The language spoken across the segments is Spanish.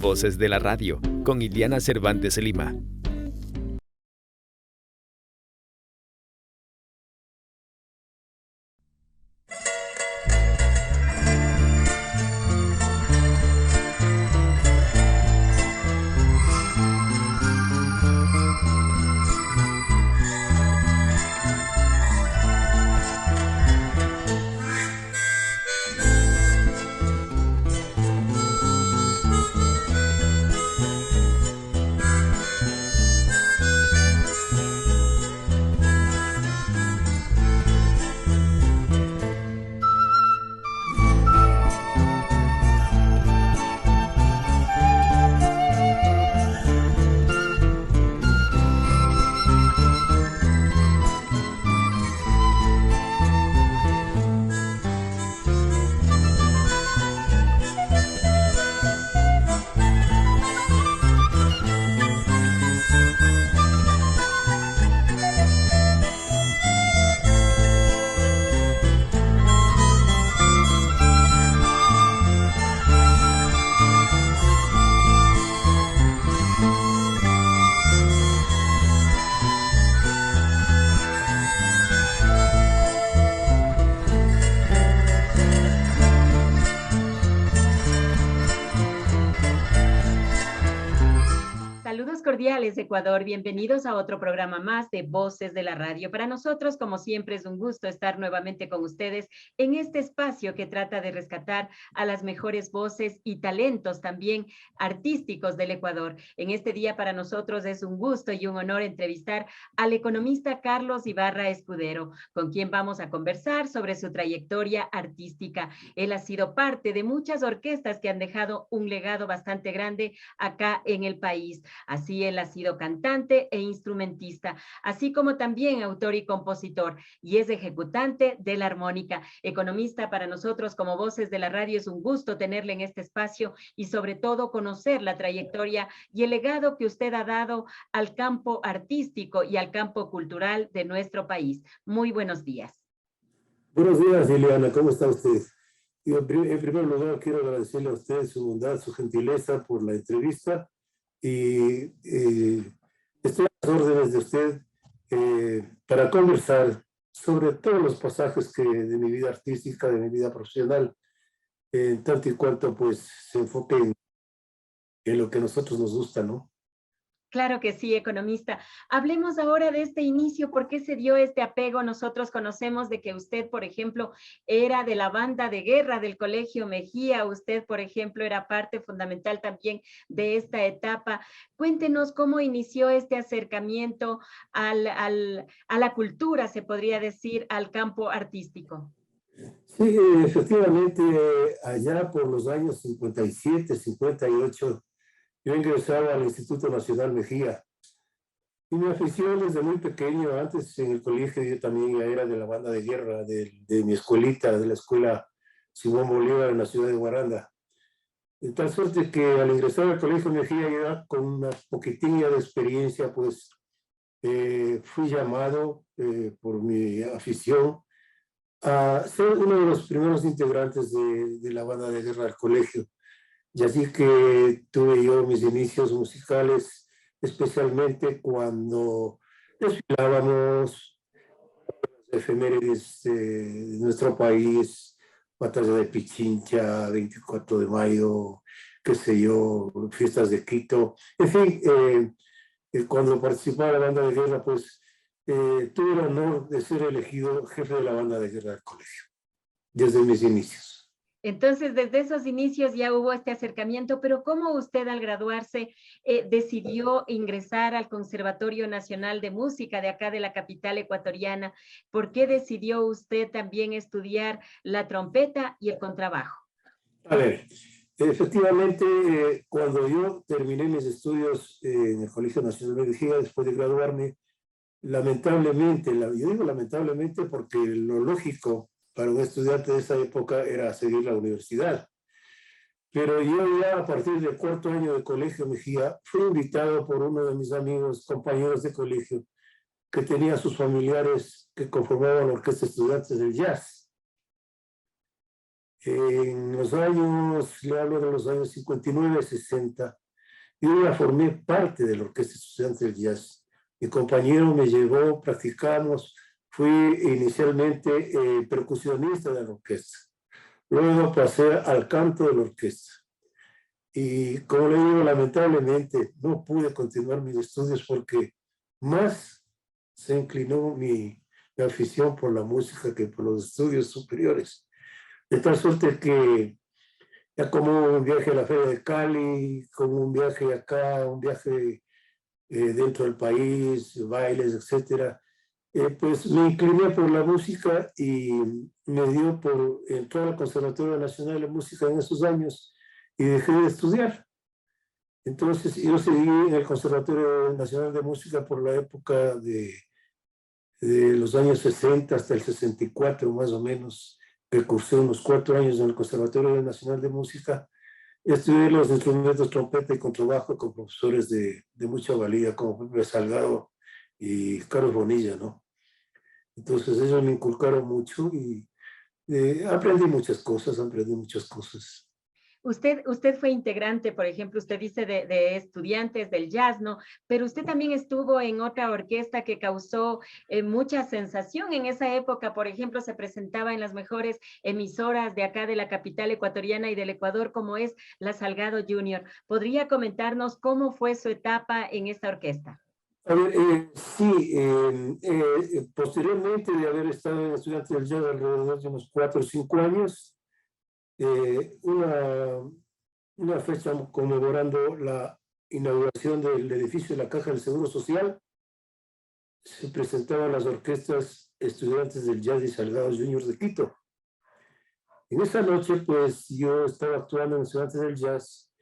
Voces de la Radio, con Iliana Cervantes Lima. Saludos cordiales, Ecuador. Bienvenidos a otro programa más de Voces de la Radio. Para nosotros, como siempre, es un gusto estar nuevamente con ustedes en este espacio que trata de rescatar a las mejores voces y talentos también artísticos del Ecuador. En este día para nosotros es un gusto y un honor entrevistar al economista Carlos Ibarra Escudero, con quien vamos a conversar sobre su trayectoria artística. Él ha sido parte de muchas orquestas que han dejado un legado bastante grande acá en el país. Así él ha sido cantante e instrumentista, así como también autor y compositor, y es ejecutante de la armónica. Economista, para nosotros como Voces de la Radio es un gusto tenerle en este espacio y sobre todo conocer la trayectoria y el legado que usted ha dado al campo artístico y al campo cultural de nuestro país. Muy buenos días. Buenos días, Ileana, ¿cómo está usted? En primer lugar, quiero agradecerle a usted su bondad, su gentileza por la entrevista. Y estoy a las órdenes de usted para conversar sobre todos los pasajes de mi vida artística, de mi vida profesional, tanto y cuanto pues se enfoque en lo que a nosotros nos gusta, ¿no? Claro que sí, economista. Hablemos ahora de este inicio, ¿por qué se dio este apego? Nosotros conocemos de que usted, por ejemplo, era de la banda de guerra del Colegio Mejía, usted, por ejemplo, era parte fundamental también de esta etapa. Cuéntenos cómo inició este acercamiento a la cultura, se podría decir, al campo artístico. Sí, efectivamente, allá por los años 57, 58, yo ingresaba al Instituto Nacional Mejía y mi afición desde muy pequeño, antes en el colegio yo también ya era de la banda de guerra de mi escuelita, de la escuela Simón Bolívar en la ciudad de Guaranda. De tal suerte que al ingresar al colegio Mejía ya con una poquitilla de experiencia, pues fui llamado por mi afición a ser uno de los primeros integrantes de la banda de guerra del colegio. Y así que tuve yo mis inicios musicales, especialmente cuando desfilábamos efemérides de nuestro país, Batalla de Pichincha, 24 de mayo, qué sé yo, fiestas de Quito. En fin, cuando participaba en la banda de guerra, pues tuve el honor de ser elegido jefe de la banda de guerra del colegio, desde mis inicios. Entonces, desde esos inicios ya hubo este acercamiento, pero ¿cómo usted al graduarse decidió ingresar al Conservatorio Nacional de Música de acá de la capital ecuatoriana? ¿Por qué decidió usted también estudiar la trompeta y el contrabajo? A ver, efectivamente, cuando yo terminé mis estudios en el Colegio Nacional de Mejía, después de graduarme, lamentablemente, yo digo lamentablemente porque lo lógico para un estudiante de esa época era seguir la universidad. Pero yo ya a partir del cuarto año de Colegio Mejía fui invitado por uno de mis amigos, compañeros de colegio, que tenía sus familiares que conformaban la Orquesta de Estudiantes del Jazz. En los años, le hablo de los años 59, 60, yo ya formé parte de la Orquesta Estudiantes del Jazz. Mi compañero me llevó, practicamos, fui inicialmente percusionista de la orquesta. Luego pasé al canto de la orquesta. Y como le digo, lamentablemente no pude continuar mis estudios porque más se inclinó mi afición por la música que por los estudios superiores. De tal suerte que ya como un viaje a la Feria de Cali, como un viaje acá, un viaje dentro del país, bailes, etcétera, pues me incliné por la música y me dio por entrar al Conservatorio Nacional de Música en esos años y dejé de estudiar. Entonces yo seguí en el Conservatorio Nacional de Música por la época de los años 60 hasta el 64 más o menos, que cursé unos 4 años en el Conservatorio Nacional de Música. Estudié los instrumentos trompeta y contrabajo con profesores de mucha valía, como Pepe Salgado y Carlos Bonilla, ¿no? Entonces ellos me inculcaron mucho y aprendí muchas cosas. Usted fue integrante, por ejemplo, usted dice de estudiantes del jazz, ¿no? Pero usted también estuvo en otra orquesta que causó mucha sensación en esa época. Por ejemplo, se presentaba en las mejores emisoras de acá de la capital ecuatoriana y del Ecuador, como es la Salgado Junior. ¿Podría comentarnos cómo fue su etapa en esta orquesta? A ver, sí, posteriormente de haber estado en Estudiantes del Jazz alrededor de unos 4 o 5 años, una fecha conmemorando la inauguración del edificio de la Caja del Seguro Social, se presentaban las orquestas Estudiantes del Jazz y Salgado Junior de Quito. En esa noche, pues, yo estaba actuando en Estudiantes del Jazz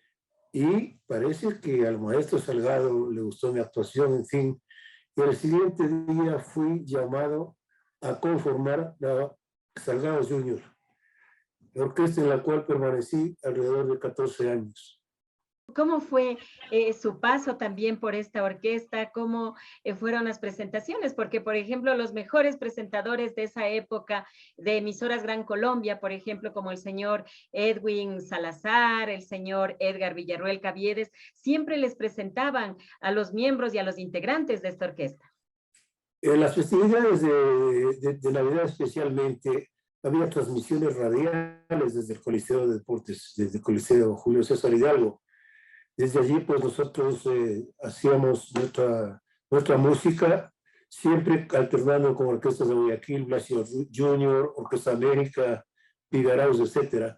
y parece que al maestro Salgado le gustó mi actuación, en fin. Y el siguiente día fui llamado a conformar la Salgado Junior, la orquesta en la cual permanecí alrededor de 14 años. ¿Cómo fue su paso también por esta orquesta? ¿Cómo fueron las presentaciones? Porque, por ejemplo, los mejores presentadores de esa época de emisoras Gran Colombia, por ejemplo, como el señor Edwin Salazar, el señor Edgar Villarroel Caviedes, siempre les presentaban a los miembros y a los integrantes de esta orquesta. En las festividades de Navidad especialmente, había transmisiones radiales desde el Coliseo de Deportes, desde el Coliseo Julio César Hidalgo. Desde allí, pues nosotros hacíamos nuestra música, siempre alternando con orquestas de Guayaquil, Blasio Junior, Orquesta América, Figaraos, etc.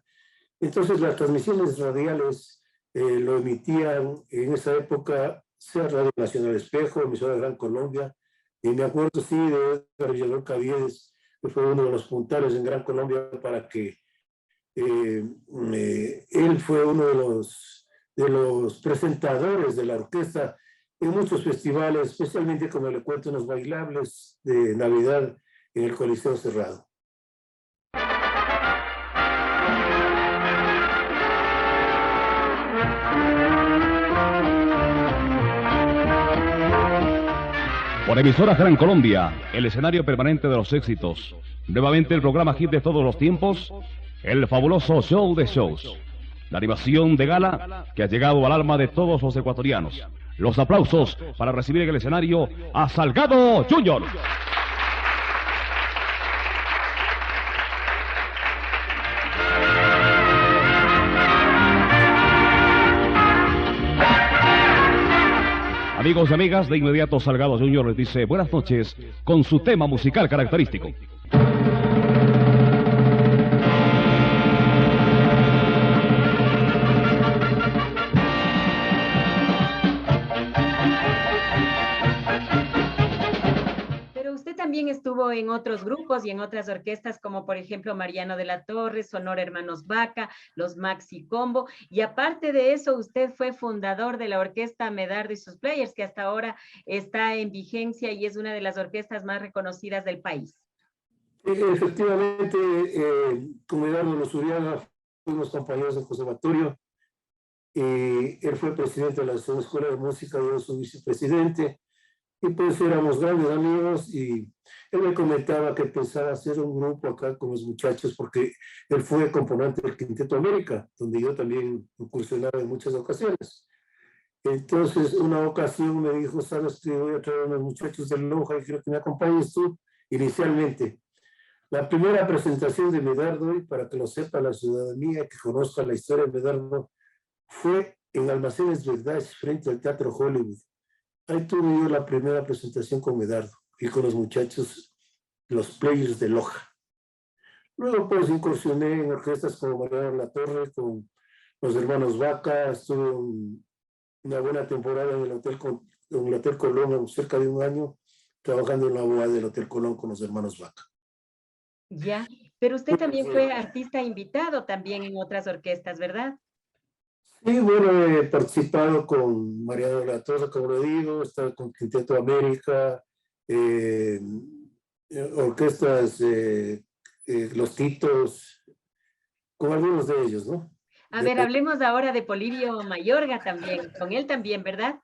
Entonces, las transmisiones radiales lo emitían en esa época, sea Radio Nacional Espejo, emisora Gran Colombia, y me acuerdo, sí, de Edgar Villarroel Caviedes, que fue uno de los puntales en Gran Colombia para que él fue uno de los presentadores de la orquesta en muchos festivales, especialmente cuando le cuento unos bailables de Navidad en el Coliseo Cerrado. Por emisora Gran Colombia, el escenario permanente de los éxitos. Nuevamente el programa hit de todos los tiempos, el fabuloso show de shows. La animación de gala que ha llegado al alma de todos los ecuatorianos. Los aplausos para recibir en el escenario a Salgado Junior. Amigos y amigas, de inmediato Salgado Junior les dice buenas noches con su tema musical característico. También estuvo en otros grupos y en otras orquestas, como por ejemplo Mariano de la Torre, Sonora Hermanos Vaca, los Maxi Combo, y aparte de eso, usted fue fundador de la orquesta Medardo y sus Players, que hasta ahora está en vigencia y es una de las orquestas más reconocidas del país. Efectivamente, con Medardo Lozuriaga fuimos compañeros del conservatorio. Él fue presidente de la Escuela de Música, yo soy vicepresidente. Y pues éramos grandes amigos y él me comentaba que pensaba hacer un grupo acá con los muchachos porque él fue componente del Quinteto América, donde yo también incursionaba en muchas ocasiones. Entonces, una ocasión me dijo, sabes que voy a traer a unos muchachos de Loja y quiero que me acompañes tú inicialmente. La primera presentación de Medardo, y para que lo sepa la ciudadanía, que conozca la historia de Medardo, fue en Almacenes Verdace, frente al Teatro Hollywood. Ahí tuve yo la primera presentación con Medardo y con los muchachos, los players de Loja. Luego pues incursioné en orquestas como Mariano Latorre, con los hermanos Vaca, estuve una buena temporada en el Hotel Colón, cerca de un año, trabajando en la boda del Hotel Colón con los hermanos Vaca. Ya, pero usted también fue artista invitado también en otras orquestas, ¿verdad? Sí, bueno, he participado con Mariano Latorre, como lo digo, he estado con Quinteto América, eh, orquestas, Los Titos, con algunos de ellos, ¿no? A ver, hablemos ahora de Polibio Mayorga también, con él también, ¿verdad?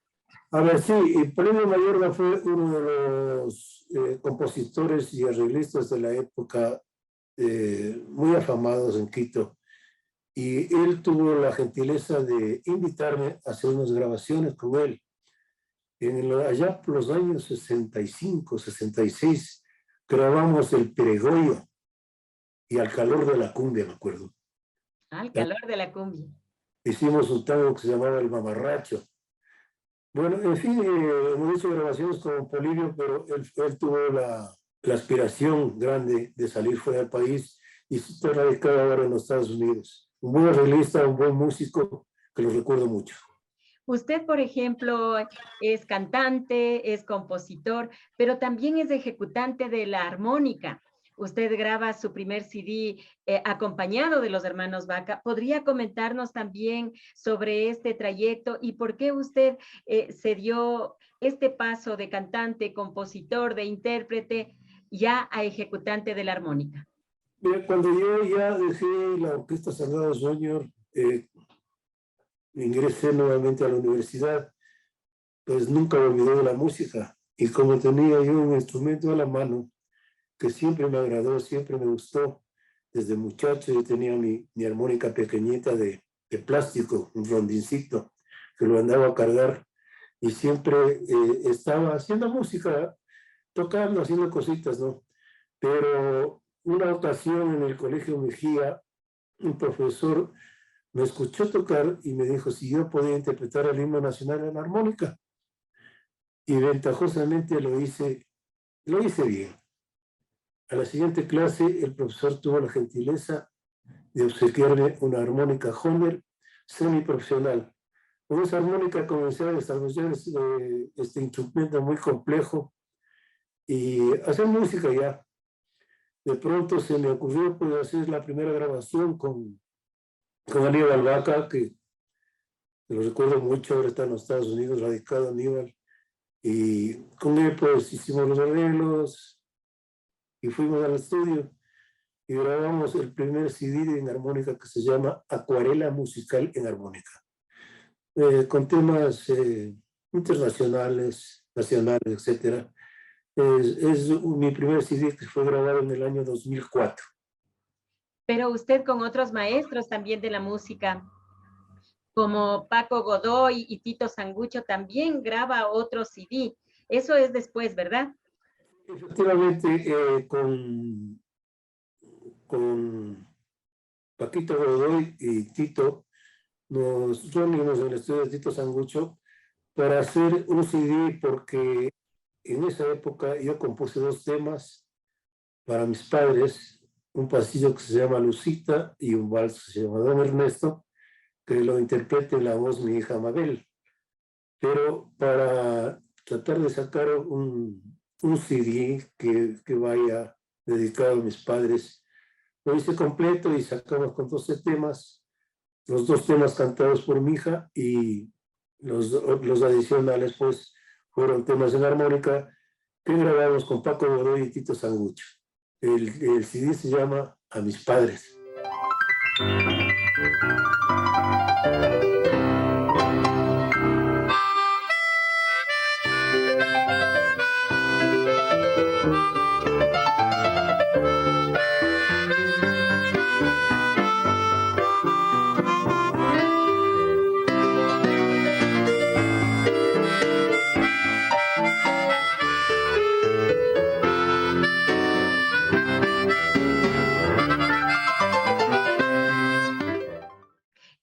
A ver, sí, y Polibio Mayorga fue uno de los compositores y arreglistas de la época muy afamados en Quito. Y él tuvo la gentileza de invitarme a hacer unas grabaciones con él. Allá por los años 65, 66, grabamos El Peregoyo y Al Calor de la Cumbia, me acuerdo. Al calor de la cumbia. Hicimos un tango que se llamaba El Mamarracho. Bueno, en fin, hemos hecho grabaciones con Polibio, pero él tuvo la aspiración grande de salir fuera del país y está radicado ahora en los Estados Unidos. Un buen arreglista, un buen músico, que lo recuerdo mucho. Usted, por ejemplo, es cantante, es compositor, pero también es ejecutante de la armónica. Usted graba su primer CD acompañado de los hermanos Vaca. ¿Podría comentarnos también sobre este trayecto y por qué usted se dio este paso de cantante, compositor, de intérprete, ya a ejecutante de la armónica? Mira, cuando yo ya dejé la Orquesta Sagrados Junior, ingresé nuevamente a la universidad, pues nunca me olvidé de la música. Y como tenía yo un instrumento a la mano que siempre me agradó, siempre me gustó, desde muchacho yo tenía mi armónica pequeñita de plástico, un rondincito, que lo andaba a cargar y siempre estaba haciendo música, tocando, haciendo cositas, ¿no? Pero una ocasión en el Colegio Mejía, un profesor me escuchó tocar y me dijo si yo podía interpretar el himno nacional en la armónica. Y ventajosamente lo hice bien. A la siguiente clase, el profesor tuvo la gentileza de obsequiarme una armónica Homer semiprofesional. Con esa armónica comencé a desarrollar este instrumento muy complejo y hacer música ya. De pronto se me ocurrió pues, hacer la primera grabación con Aníbal Vaca, que lo recuerdo mucho, ahora está en los Estados Unidos, radicado Aníbal. Y con él pues hicimos los arreglos y fuimos al estudio y grabamos el primer CD en armónica que se llama Acuarela Musical en Armónica, con temas internacionales, nacionales, etc. Es mi primer CD que fue grabado en el año 2004. Pero usted con otros maestros también de la música, como Paco Godoy y Tito Sangucho, también graba otro CD. Eso es después, ¿verdad? Efectivamente, con Paquito Godoy y Tito, nos reunimos en el estudio de Tito Sangucho para hacer un CD porque en esa época yo compuse 2 temas para mis padres, un pasillo que se llama Lucita y un vals que se llama Don Ernesto, que lo interprete en la voz mi hija Mabel. Pero para tratar de sacar un CD que vaya dedicado a mis padres, lo hice completo y sacamos con 12 temas, los 2 temas cantados por mi hija y los adicionales pues fueron temas en armónica que grabamos con Paco Godoy y Tito Sangucho. El CD se llama A mis padres.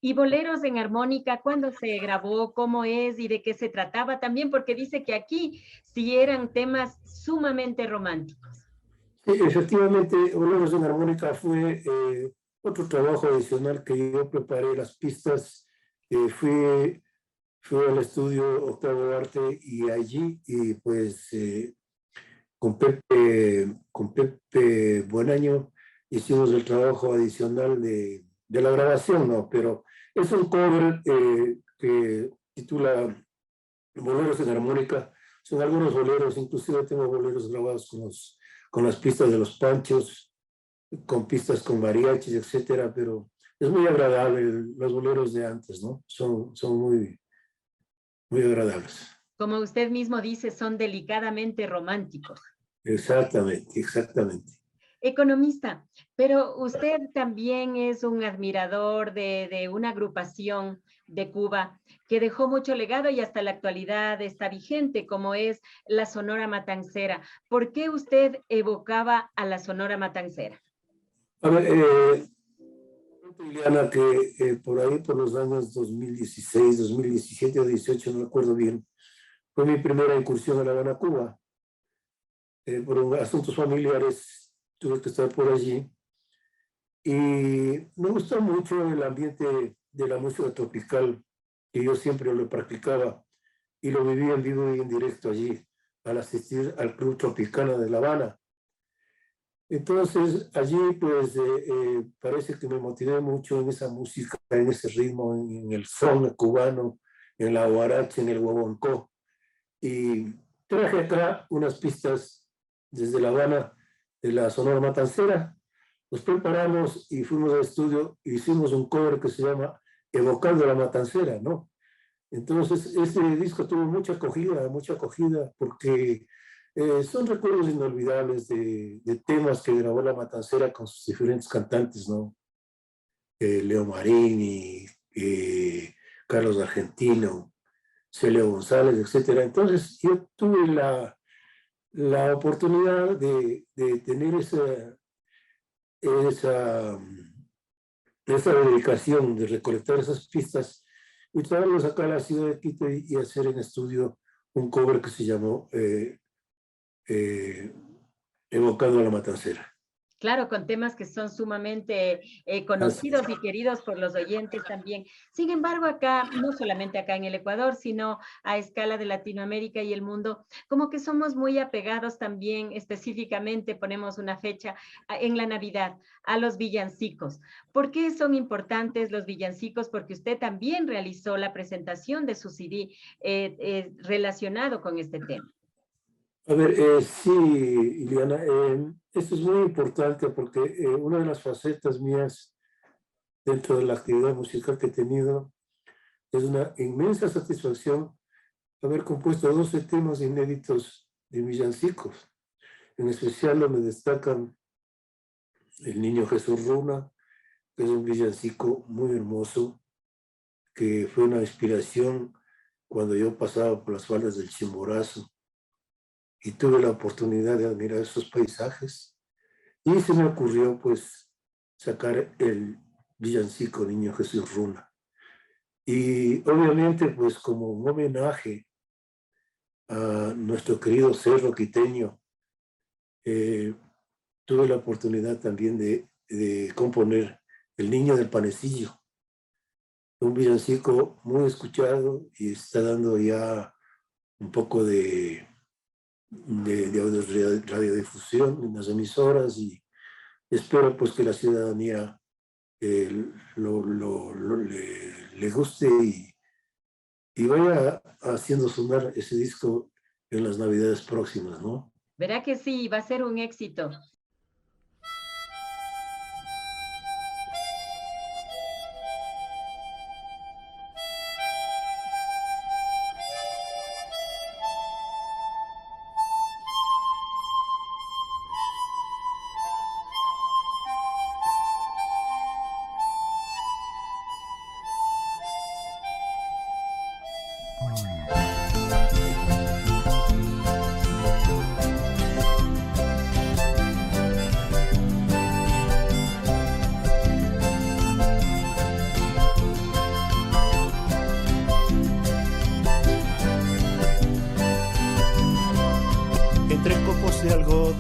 Y Boleros en Armónica, ¿cuándo se grabó? ¿Cómo es? ¿Y de qué se trataba? También porque dice que aquí sí eran temas sumamente románticos. Sí, efectivamente, Boleros en Armónica fue otro trabajo adicional que yo preparé las pistas. Fui al estudio Octavo Arte y allí, y pues con Pepe Buenaño hicimos el trabajo adicional de la grabación, ¿no? Pero es un cover que titula Boleros en Armónica. Son algunos boleros, inclusive tengo boleros grabados con las pistas de los Panchos, con pistas con mariachis, etcétera, pero es muy agradable los boleros de antes, ¿no? Son muy, muy agradables. Como usted mismo dice, son delicadamente románticos. Exactamente, exactamente. Economista, pero usted también es un admirador de una agrupación de Cuba que dejó mucho legado y hasta la actualidad está vigente, como es la Sonora Matancera. ¿Por qué usted evocaba a la Sonora Matancera? A ver, Liliana, que por ahí, por los años 2016, 2017 o 18, no me acuerdo bien, fue mi primera incursión a La Habana, Cuba. Por asuntos familiares tuve que estar por allí. Y me gustó mucho el ambiente de la música tropical, que yo siempre lo practicaba y lo vivía en vivo y en directo allí, al asistir al Club Tropicana de La Habana. Entonces, allí pues parece que me motivé mucho en esa música, en ese ritmo, en el son cubano, en la guaracha, en el guaguancó. Y traje acá unas pistas desde La Habana, de la Sonora Matancera. Nos preparamos y fuimos al estudio e hicimos un cover que se llama Evocando la Matancera, ¿no? Entonces, este disco tuvo mucha acogida, porque son recuerdos inolvidables de temas que grabó la Matancera con sus diferentes cantantes, ¿no? Leo Marini, Carlos Argentino, Celio González, etcétera. Entonces, yo tuve la oportunidad de tener esa dedicación de recolectar esas pistas y traerlos acá a la ciudad de Quito y hacer en estudio un cover que se llamó Evocando a la Matancera. Claro, con temas que son sumamente conocidos y queridos por los oyentes también. Sin embargo, acá, no solamente acá en el Ecuador, sino a escala de Latinoamérica y el mundo, como que somos muy apegados también, específicamente ponemos una fecha en la Navidad, a los villancicos. ¿Por qué son importantes los villancicos? Porque usted también realizó la presentación de su CD relacionado con este tema. A ver, sí, Iliana, esto es muy importante porque una de las facetas mías dentro de la actividad musical que he tenido es una inmensa satisfacción haber compuesto 12 temas inéditos de villancicos. En especial me destacan El Niño Jesús Runa, que es un villancico muy hermoso, que fue una inspiración cuando yo pasaba por las faldas del Chimborazo y tuve la oportunidad de admirar esos paisajes. Y se me ocurrió, pues, sacar el villancico Niño Jesús Runa. Y obviamente, pues, como un homenaje a nuestro querido cerro quiteño, tuve la oportunidad también de componer El Niño del Panecillo, un villancico muy escuchado y está dando ya un poco de radiodifusión en las emisoras, y espero pues que la ciudadanía le guste y vaya haciendo sonar ese disco en las Navidades próximas, ¿no? Verá que sí, va a ser un éxito.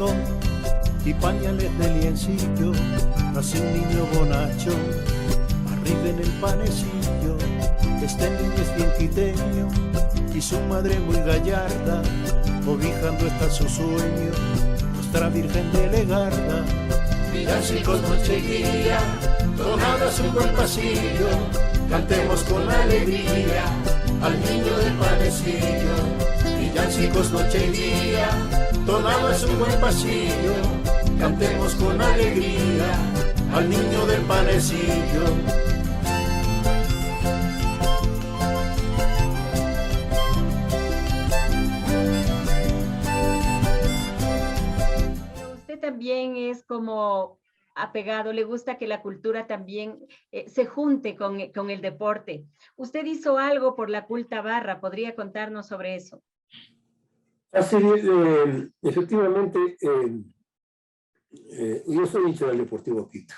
algodón y pañales de liencillo, nace un niño bonacho, arriba en el panecillo. Este niño es bien quiteño y su madre muy gallarda, cobijando está su sueño, nuestra Virgen de Legarda. Villancicos, noche y día, tonadas un buen pasillo, cantemos con alegría al niño del panecillo. Villancicos, noche y día, tonadas un buen pasillo, cantemos con alegría al niño del panecillo. También es como apegado, le gusta que la cultura también se junte con el deporte. Usted hizo algo por la Culta Barra, ¿podría contarnos sobre eso? Así, efectivamente, yo soy hincha del Deportivo Quito.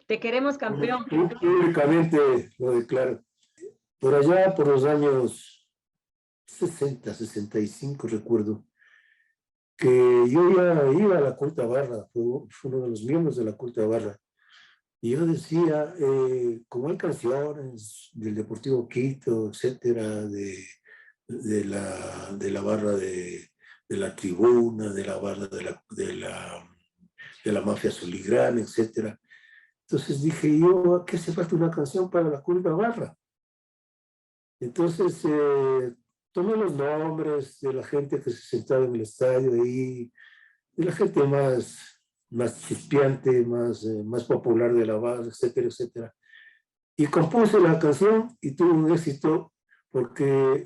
Te queremos campeón. Públicamente lo declaro. Por allá, por los años 60, 65, recuerdo, que yo ya iba a la Culta Barra, fue uno de los miembros de la Culta Barra, y yo decía, como hay canciones del Deportivo Quito, etcétera, de la barra de la tribuna, de la barra de la mafia azulgrana, etcétera. Entonces dije yo, ¿qué hace falta una canción para la Culta Barra? Entonces tomé los nombres de la gente que se sentaba en el estadio ahí, de la gente más chispeante, más popular de la barra, etcétera, etcétera. Y compuse la canción y tuvo un éxito porque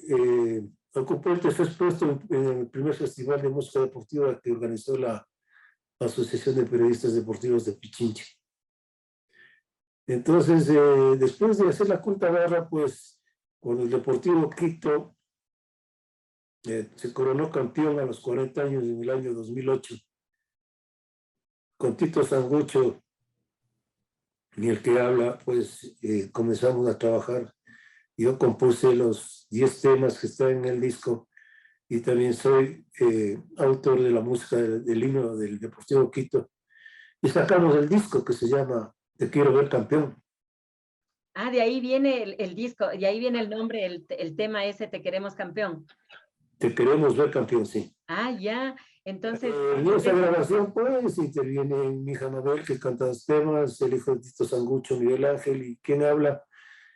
ocupó el tercer puesto en el primer festival de música deportiva que organizó la Asociación de Periodistas Deportivos de Pichincha. Entonces, después de hacer la Culta Barra, pues, con el Deportivo Quito, se coronó campeón a los 40 años en el año 2008. Con Tito Sangucho, ni el que habla, pues comenzamos a trabajar. Yo compuse los 10 temas que están en el disco y también soy autor de la música del himno del Deportivo Quito. Y sacamos el disco que se llama Te Quiero Ver Campeón. Ah, de ahí viene el disco, de ahí viene el nombre, el tema ese, Te Queremos Campeón. Te Queremos Ver Campeón, sí. Ah, ya, entonces... en esa grabación, pues, interviene mi hija Mabel, que canta los temas, el hijo de Tito Sangucho, Miguel Ángel, y quien habla,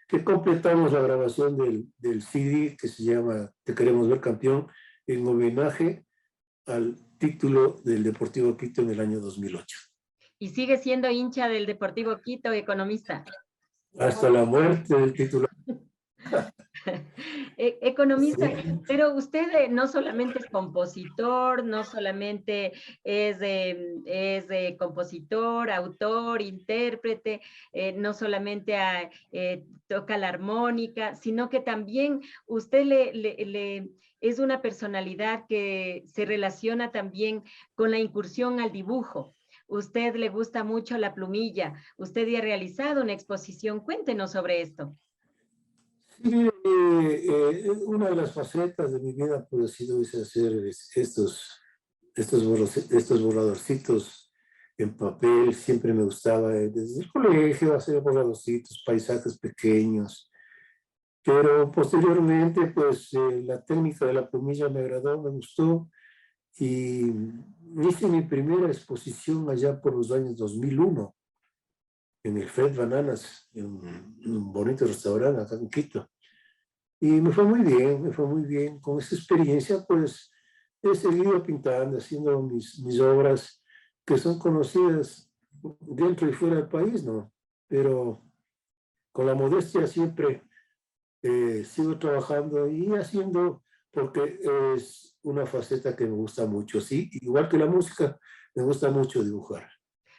que completamos la grabación del CD que se llama Te Queremos Ver Campeón, en homenaje al título del Deportivo Quito en el año 2008. ¿Y sigue siendo hincha del Deportivo Quito, economista? Hasta la muerte del título. Economista, Sí. pero usted no solamente es compositor, no solamente es compositor, autor, intérprete, no solamente toca la armónica, sino que también usted es una personalidad que se relaciona también con la incursión al dibujo. Usted le gusta mucho la plumilla, usted ya ha realizado una exposición, cuéntenos sobre esto. Sí, una de las facetas de mi vida pues, ha sido hacer estos borradorcitos en papel. Siempre me gustaba desde el colegio hacer borradorcitos, paisajes pequeños. Pero posteriormente, pues la técnica de la plumilla me agradó, me gustó. Y hice mi primera exposición allá por los años 2001 en el Fred Bananas, en un bonito restaurante acá en Quito. Y me fue muy bien, me fue muy bien. Con esa experiencia, pues, he seguido pintando, haciendo mis obras que son conocidas dentro y fuera del país, ¿no? Pero con la modestia siempre sigo trabajando y haciendo, porque es una faceta que me gusta mucho, sí, igual que la música, me gusta mucho dibujar.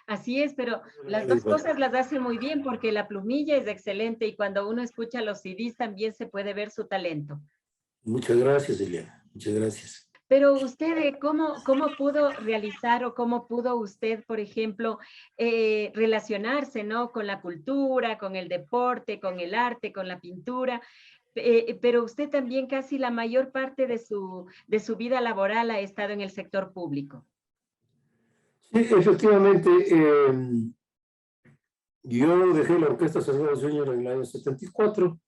Así es, pero las dos cosas las hace muy bien porque la plumilla es excelente y cuando uno escucha los CDs también se puede ver su talento. Muchas gracias, Eliana. Muchas gracias. Pero usted, ¿cómo pudo realizar o cómo pudo usted, por ejemplo, relacionarse, ¿no? Con la cultura, con el deporte, con el arte, con la pintura? Pero usted también casi la mayor parte de su vida laboral ha estado en el sector público. Sí, efectivamente, yo dejé la Orquesta Sagrada Sueños en el año 74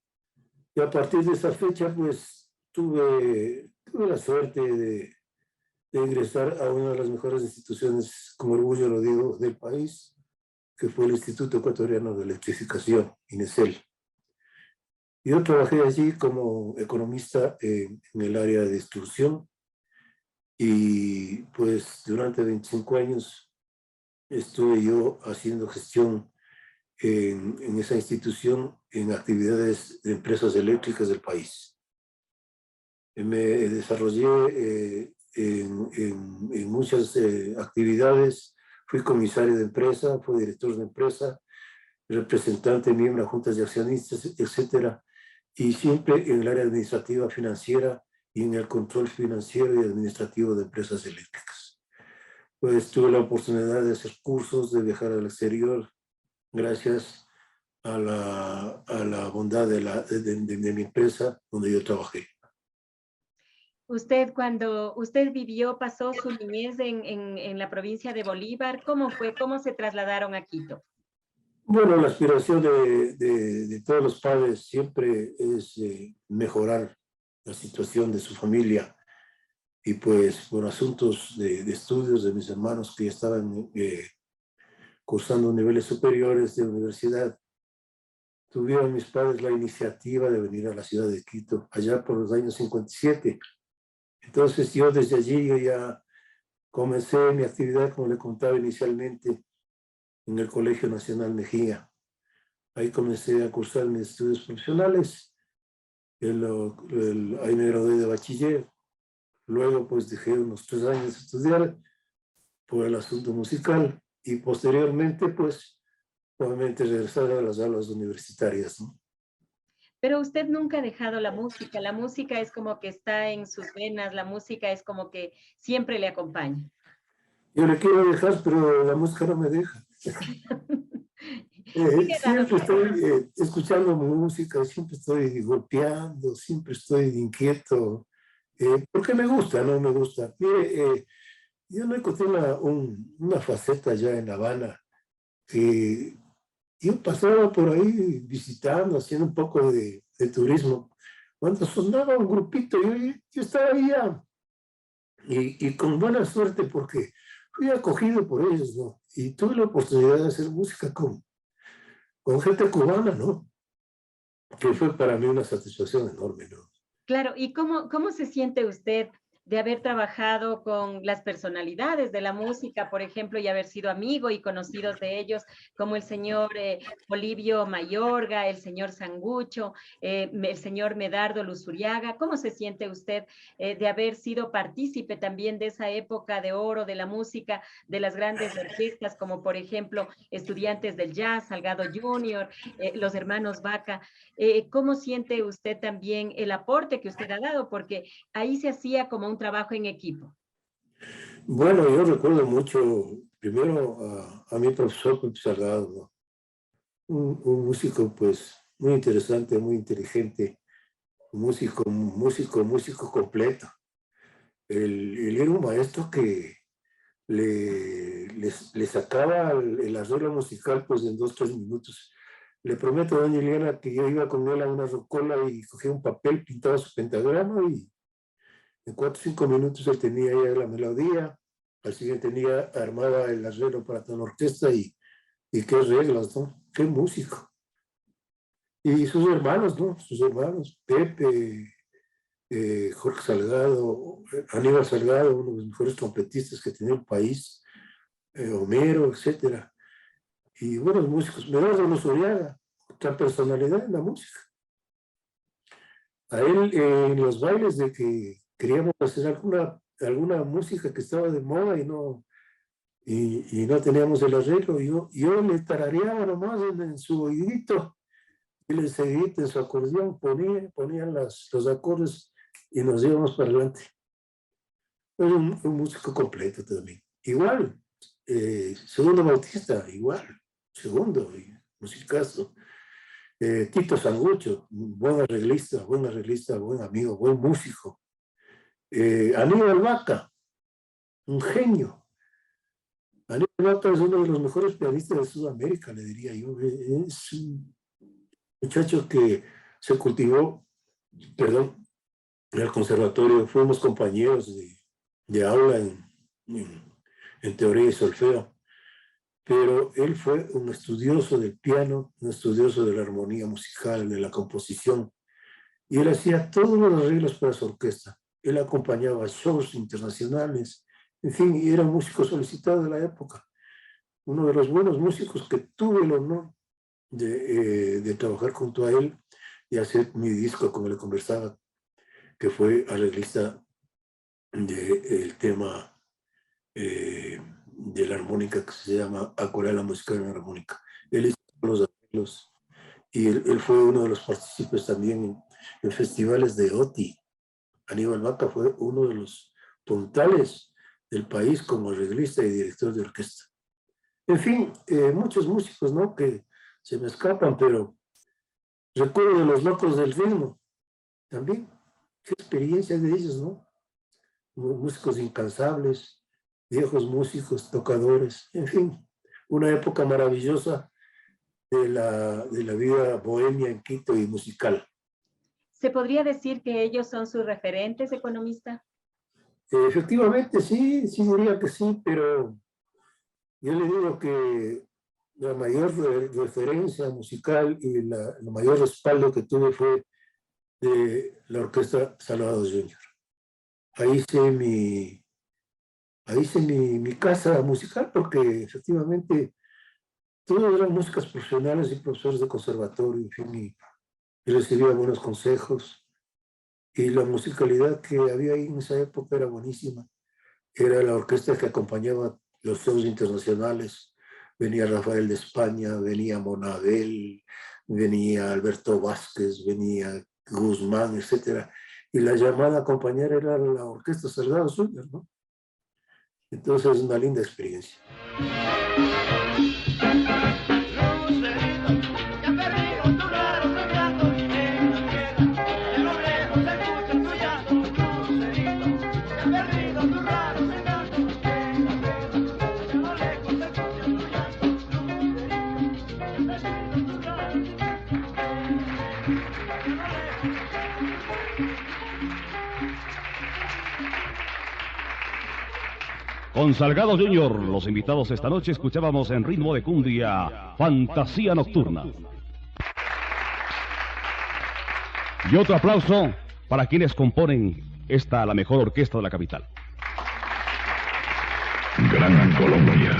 y a partir de esa fecha, pues, tuve la suerte de ingresar a una de las mejores instituciones, con orgullo lo digo, del país, que fue el Instituto Ecuatoriano de Electrificación, INESEL. Yo trabajé allí como economista en el área de distribución y pues durante 25 años estuve yo haciendo gestión en esa institución en actividades de empresas eléctricas del país. Me desarrollé en muchas actividades, fui comisario de empresa, fui director de empresa, representante, miembro de juntas de accionistas, etcétera, y siempre en el área administrativa financiera y en el control financiero y administrativo de empresas eléctricas. Pues tuve la oportunidad de hacer cursos, de viajar al exterior, gracias a la bondad de mi empresa donde yo trabajé. Usted, cuando usted vivió, pasó su niñez en la provincia de Bolívar, ¿cómo fue? ¿Cómo se trasladaron a Quito? Bueno, la aspiración de todos los padres siempre es mejorar la situación de su familia. Y pues por asuntos de estudios de mis hermanos que ya estaban cursando niveles superiores de universidad, tuvieron mis padres la iniciativa de venir a la ciudad de Quito, allá por los años 57. Entonces yo desde allí yo ya comencé mi actividad, como le contaba inicialmente, en el Colegio Nacional Mejía. Ahí comencé a cursar mis estudios profesionales. Ahí me gradué de bachiller. Luego pues dejé unos 3 años de estudiar por el asunto musical y posteriormente pues obviamente regresar a las aulas universitarias, ¿no? Pero usted nunca ha dejado la música es como que está en sus venas, la música es como que siempre le acompaña. Yo le quiero dejar, pero la música no me deja. Siempre estoy escuchando música, siempre estoy golpeando, siempre estoy inquieto, porque me gusta, no me gusta. Mire, yo no encontré una faceta ya en La Habana que yo pasaba por ahí visitando, haciendo un poco de turismo. Cuando sonaba un grupito, yo estaba ahí ya, y con buena suerte porque fui acogido por ellos, ¿no? Y tuve la oportunidad de hacer música con gente cubana, ¿no? Que fue para mí una satisfacción enorme, ¿no? Claro, ¿y cómo se siente usted de haber trabajado con las personalidades de la música, por ejemplo, y haber sido amigo y conocidos de ellos, como el señor Polibio Mayorga, el señor Sangucho, el señor Medardo Luzuriaga? ¿Cómo se siente usted de haber sido partícipe también de esa época de oro de la música, de las grandes orquestas, como por ejemplo Estudiantes del Jazz, Salgado Junior, los hermanos Vaca? ¿Cómo siente usted también el aporte que usted ha dado? Porque ahí se hacía como un trabajo en equipo. Bueno, yo recuerdo mucho, primero a mi profesor Pepe Salgado, ¿no? Un músico pues muy interesante, muy inteligente, músico completo. Él era un maestro que le sacaba el arreglo musical pues en 2 o 3 minutos. Le prometo a doña Ileana que yo iba con él a una rocola y cogía un papel, pintaba su pentagrama y en 4 o 5 minutos él tenía ya la melodía, al siguiente tenía armada el arreglo para toda la orquesta y qué reglas, ¿no? Qué músico. Y sus hermanos, ¿no? Sus hermanos, Pepe, Jorge Salgado, Aníbal Salgado, uno de los mejores trompetistas que tenía el país, Homero, etcétera. Y buenos músicos. Medardo Luzuriaga, otra personalidad en la música. A él en los bailes de que queríamos hacer alguna música que estaba de moda y no teníamos el arreglo, yo le tarareaba nomás en su oídito, y le seguía en su acordeón, ponían los acordes y nos íbamos para adelante. Era un músico completo también. Igual, Segundo Bautista, igual, segundo, musicazo. Tito Sangucho, buen arreglista, buen amigo, buen músico. Aníbal Vaca, un genio. Aníbal Vaca es uno de los mejores pianistas de Sudamérica, le diría yo. Es un muchacho que se cultivó, perdón, en el conservatorio. Fuimos compañeros de aula en teoría y solfeo. Pero él fue un estudioso del piano, un estudioso de la armonía musical, de la composición, y él hacía todos los arreglos para su orquesta. Él acompañaba shows internacionales, en fin, y era un músico solicitado de la época. Uno de los buenos músicos que tuve el honor de trabajar junto a él y hacer mi disco, como le conversaba, que fue arreglista del tema de la armónica que se llama Acuarela Musical en Armónica. Él hizo los arreglos y él fue uno de los partícipes también en festivales de OTI. Aníbal Vaca fue uno de los puntales del país como arreglista y director de orquesta. En fin, muchos músicos, ¿no?, que se me escapan, pero recuerdo de los Locos del Ritmo también. Qué experiencia de ellos, ¿no? Músicos incansables, viejos músicos, tocadores, en fin, una época maravillosa de la vida bohemia en Quito y musical. ¿Se podría decir que ellos son sus referentes, economista? Efectivamente, sí diría que sí, pero yo le digo que la mayor referencia musical y el mayor respaldo que tuve fue de la Orquesta Salvados Junior. Ahí hice mi casa musical, porque efectivamente todos eran músicas profesionales y profesores de conservatorio, en fin, y recibía buenos consejos. Y la musicalidad que había ahí en esa época era buenísima. Era la orquesta que acompañaba los shows internacionales. Venía Rafael de España, venía Monabel, venía Alberto Vázquez, venía Guzmán, etc. Y la llamada a acompañar era la Orquesta Salvados Junior, ¿no? Entonces, una linda experiencia. Con Salgado Junior, los invitados esta noche escuchábamos en ritmo de cumbia Fantasía Nocturna. Y otro aplauso para quienes componen la mejor orquesta de la capital. Gran Colombia.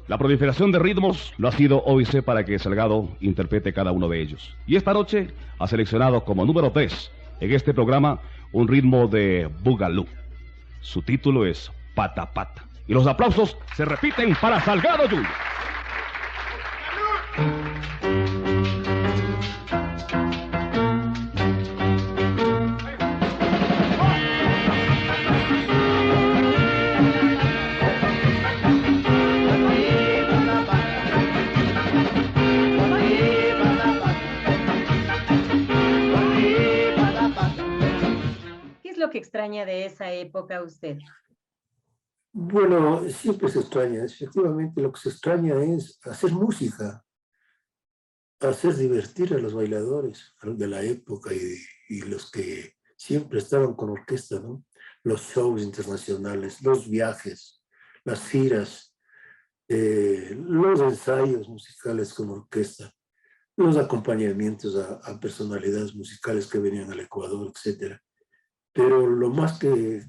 La proliferación de ritmos lo ha sido OIC para que Salgado interprete cada uno de ellos. Y esta noche ha seleccionado como número 3 en este programa un ritmo de Boogaloo. Su título es Pata Pata. Y los aplausos se repiten para Salgado Junior. Que extraña de esa época usted? Bueno, siempre se extraña. Efectivamente, lo que se extraña es hacer música, hacer divertir a los bailadores de la época y los que siempre estaban con orquesta, ¿no? Los shows internacionales, los viajes, las giras, los ensayos musicales con orquesta, los acompañamientos a personalidades musicales que venían al Ecuador, etcétera. Pero lo más que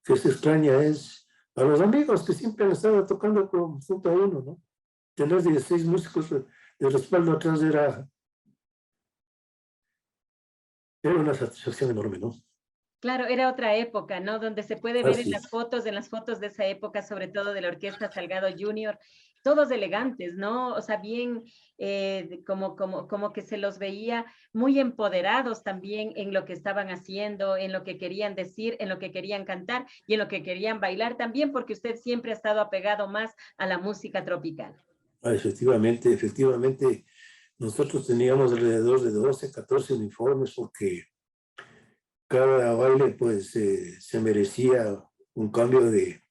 se extraña es a los amigos que siempre han estado tocando junto a uno, ¿no? Tener 16 músicos de respaldo atrás era una satisfacción enorme, ¿no? Claro, era otra época, ¿no? Donde se puede ver en las fotos de esa época, sobre todo de la Orquesta Salgado Junior, todos elegantes, ¿no? O sea, bien, como que se los veía muy empoderados también en lo que estaban haciendo, en lo que querían decir, en lo que querían cantar y en lo que querían bailar también, porque usted siempre ha estado apegado más a la música tropical. Efectivamente, nosotros teníamos alrededor de 12, 14 uniformes porque cada baile pues se merecía un cambio de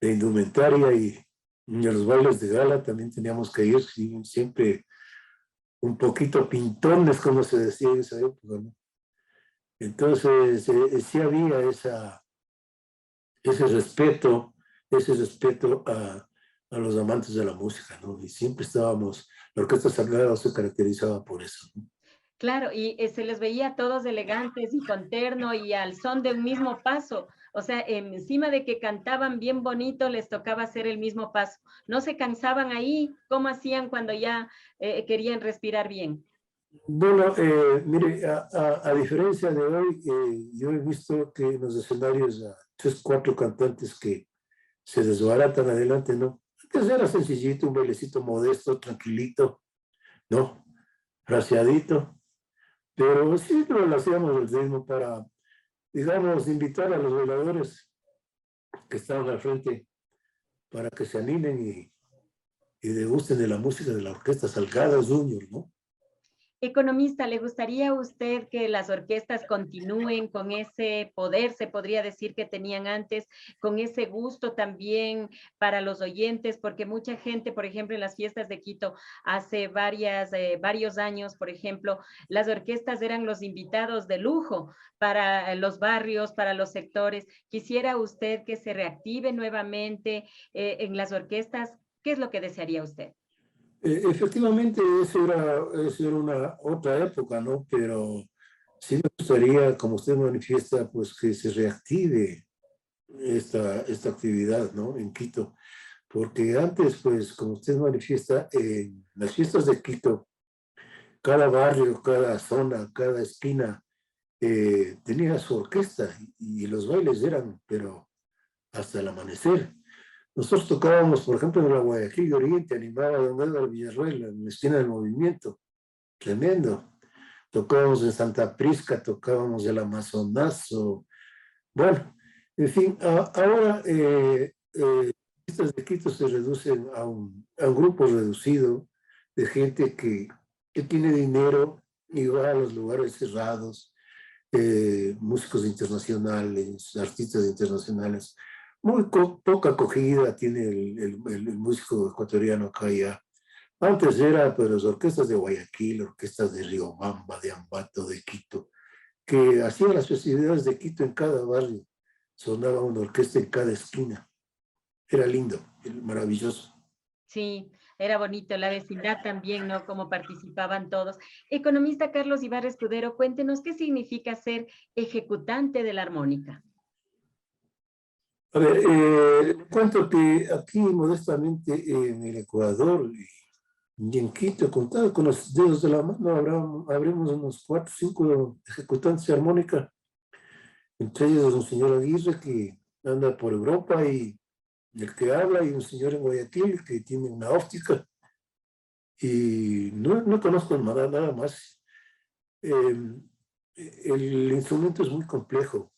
indumentaria y a los bailes de gala también teníamos que ir siempre un poquito pintones, como se decía en esa época, ¿no? Entonces, sí había ese respeto a los amantes de la música, ¿no? Y siempre estábamos, la Orquesta Salgado se caracterizaba por eso, ¿no? Claro, y se les veía todos elegantes y con terno y al son de un mismo paso. O sea, encima de que cantaban bien bonito, les tocaba hacer el mismo paso. No se cansaban ahí. ¿Cómo hacían cuando ya querían respirar bien? Bueno, mire, a diferencia de hoy, yo he visto que en los escenarios a 3, 4 cantantes que se desbaratan adelante, ¿no? Antes era sencillito, un bailecito modesto, tranquilito, ¿no? Fraseadito, pero sí lo hacíamos el ritmo para, digamos, invitar a los bailadores que estaban al frente para que se animen y degusten de la música de la Orquesta Salgado Junior, ¿no? Economista, ¿le gustaría a usted que las orquestas continúen con ese poder, se podría decir, que tenían antes, con ese gusto también para los oyentes? Porque mucha gente, por ejemplo, en las fiestas de Quito, hace varios años, por ejemplo, las orquestas eran los invitados de lujo para los barrios, para los sectores. ¿Quisiera usted que se reactive nuevamente en las orquestas? ¿Qué es lo que desearía usted? Efectivamente, eso era una otra época, ¿no? Pero sí me gustaría, como usted manifiesta, pues que se reactive esta actividad, ¿no? En Quito. Porque antes, pues, como usted manifiesta, en las fiestas de Quito, cada barrio, cada zona, cada esquina tenía su orquesta y los bailes eran, pero hasta el amanecer. Nosotros tocábamos, por ejemplo, en la Guayaquil Oriente, animaba a don Edgar Villarroel en la esquina del movimiento, tremendo. Tocábamos en Santa Prisca, tocábamos el Amazonazo. Bueno, en fin, ahora estas de Quito se reducen a un grupo reducido de gente que tiene dinero y va a los lugares cerrados, músicos internacionales, artistas internacionales. Muy poca acogida tiene el músico ecuatoriano acá ya. Antes era pues las orquestas de Guayaquil, orquestas de Riobamba, de Ambato, de Quito, que hacían las festividades de Quito en cada barrio. Sonaba una orquesta en cada esquina. Era lindo, maravilloso. Sí, era bonito, la vecindad también, ¿no? Cómo participaban todos. Economista Carlos Ibarra Escudero, cuéntenos qué significa ser ejecutante de la armónica. A ver, cuento que aquí modestamente en el Ecuador y en Quito, contado con los dedos de la mano, habremos unos 4 o 5 ejecutantes de armónica, entre ellos un señor Aguirre que anda por Europa y el que habla, y un señor en Guayaquil que tiene una óptica, y no conozco nada más. El instrumento es muy complejo.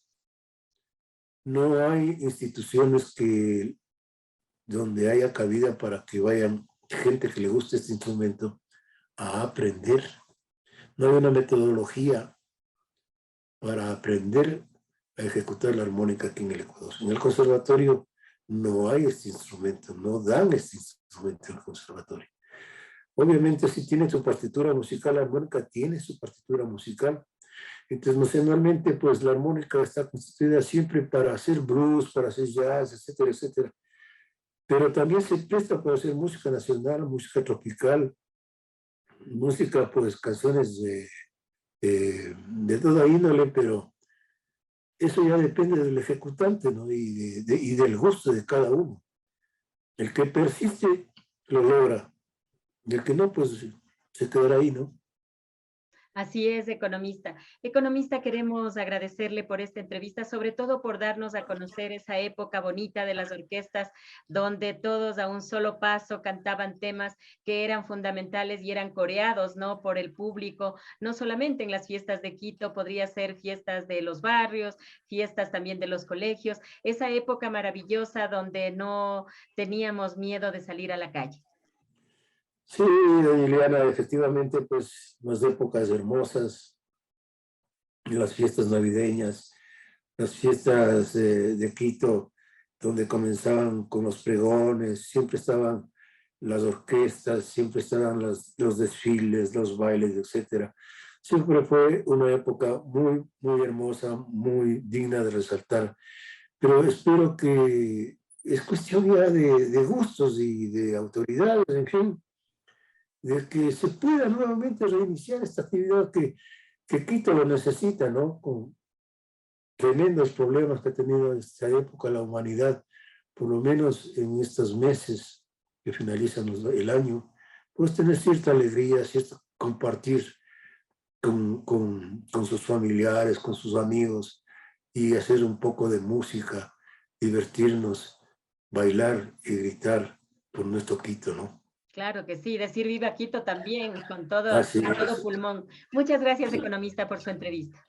No hay instituciones donde haya cabida para que vayan gente que le guste este instrumento a aprender. No hay una metodología para aprender a ejecutar la armónica aquí en el Ecuador. En el conservatorio no hay este instrumento, no dan este instrumento en el conservatorio. Obviamente, si tiene su partitura musical, la armónica tiene su partitura musical. Internacionalmente, pues la armónica está constituida siempre para hacer blues, para hacer jazz, etcétera, etcétera. Pero también se presta para hacer música nacional, música tropical, música, pues canciones de toda índole, pero eso ya depende del ejecutante, ¿no? Y del gusto de cada uno. El que persiste lo logra, y el que no, pues se quedará ahí, ¿no? Así es, economista. Economista, queremos agradecerle por esta entrevista, sobre todo por darnos a conocer esa época bonita de las orquestas, donde todos a un solo paso cantaban temas que eran fundamentales y eran coreados, ¿no? Por el público, no solamente en las fiestas de Quito, podría ser fiestas de los barrios, fiestas también de los colegios, esa época maravillosa donde no teníamos miedo de salir a la calle. Sí, doña Ileana, efectivamente, pues unas épocas hermosas, las fiestas navideñas, las fiestas de Quito, donde comenzaban con los pregones, siempre estaban las orquestas, siempre estaban los desfiles, los bailes, etcétera. Siempre fue una época muy, muy hermosa, muy digna de resaltar. Pero espero que es cuestión ya de gustos y de autoridades, en fin, de que se pueda nuevamente reiniciar esta actividad que Quito lo necesita, ¿no? Con tremendos problemas que ha tenido en esta época la humanidad, por lo menos en estos meses que finalizan el año, pues tener cierta alegría, cierto compartir con sus familiares, con sus amigos, y hacer un poco de música, divertirnos, bailar y gritar por nuestro Quito, ¿no? Claro que sí, decir viva Quito también, con todo, Así a todo es. pulmón. Muchas gracias, economista, por su entrevista.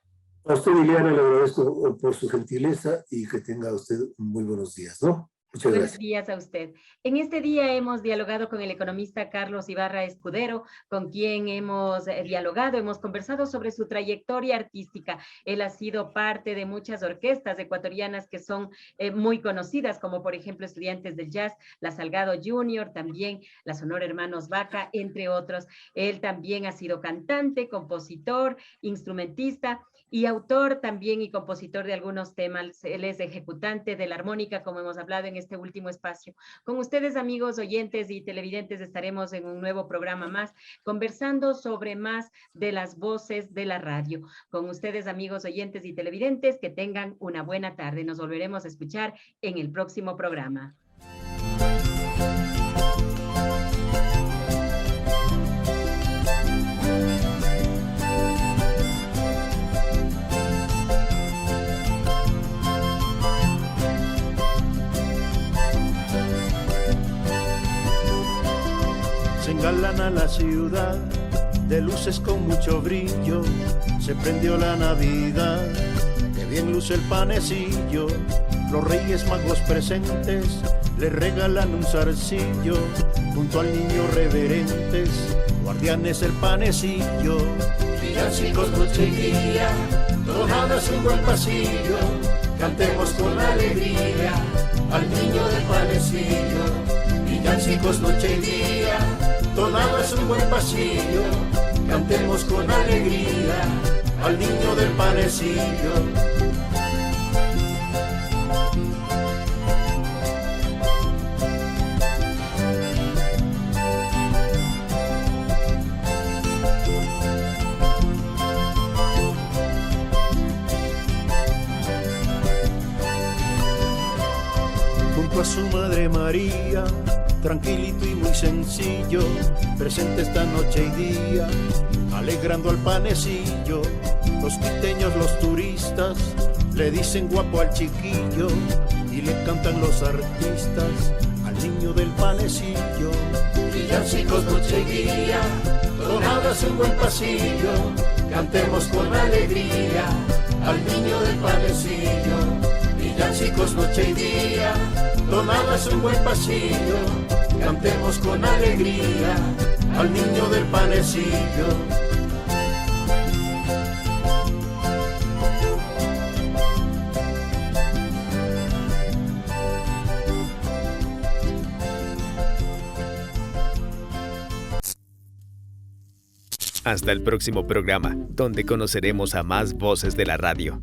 A usted, Liliana, le agradezco por su gentileza y que tenga usted muy buenos días, ¿no? Muchas Buenos gracias. días a usted. En este día hemos dialogado con el economista Carlos Ibarra Escudero, con quien hemos dialogado, hemos conversado sobre su trayectoria artística. Él ha sido parte de muchas orquestas ecuatorianas que son muy conocidas, como por ejemplo Estudiantes del Jazz, la Salgado Junior, también la Sonora Hermanos Vaca, entre otros. Él también ha sido cantante, compositor, instrumentista y autor también y compositor de algunos temas. Él es ejecutante de la armónica, como hemos hablado en este último espacio. Con ustedes, amigos oyentes y televidentes, estaremos en un nuevo programa más, conversando sobre más de las voces de la radio. Con ustedes, amigos oyentes y televidentes, que tengan una buena tarde. Nos volveremos a escuchar en el próximo programa. Se engalana la ciudad de luces con mucho brillo, se prendió la Navidad, que bien luce el panecillo, los Reyes Magos presentes le regalan un zarcillo, junto al niño reverentes, guardianes el panecillo, villancicos noche y día, tonadas un buen pasillo, cantemos con alegría al niño del panecillo, villancicos noche y día, tonadas un buen pasillo, cantemos con alegría al niño del panecillo. Junto a su madre María, tranquilito y muy sencillo, presente esta noche y día, alegrando al panecillo. Los quiteños, los turistas, le dicen guapo al chiquillo, y le cantan los artistas al niño del panecillo. Villancicos noche y día, tonadas un buen pasillo, cantemos con alegría al niño del panecillo. Villancicos noche y día, tonadas un buen pasillo, cantemos con alegría al niño del panecillo. Hasta el próximo programa, donde conoceremos a más voces de la radio.